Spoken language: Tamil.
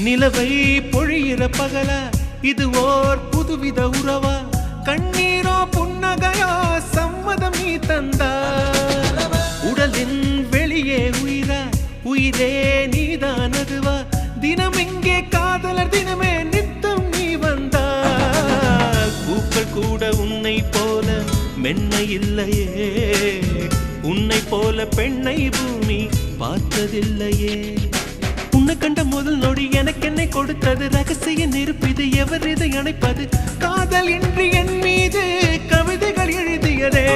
நிலவை பொழியிற பகல இது ஓர் புதுவித உறவா கண்ணீரோ புன்னகையோ சம்மதம் நீ தந்தா உடலின் வெளியே உயிரா உயிரே நீதானதுவா தினம் இங்கே காதலர் தினமே நித்தம் நீ வந்தால் பூக்கள் கூட உன்னை போல மென்மை இல்லையே உன்னை போல பெண்ணை பூமி பார்த்ததில்லையே உன்னை கண்ட முதல் நொடி எனக்கு என்னை கொடுத்தது ரகசிய நெருப்பிது எவர் இதை அணைப்பது காதல் இன்றி என் மீது கவிதைகள் எழுதியதே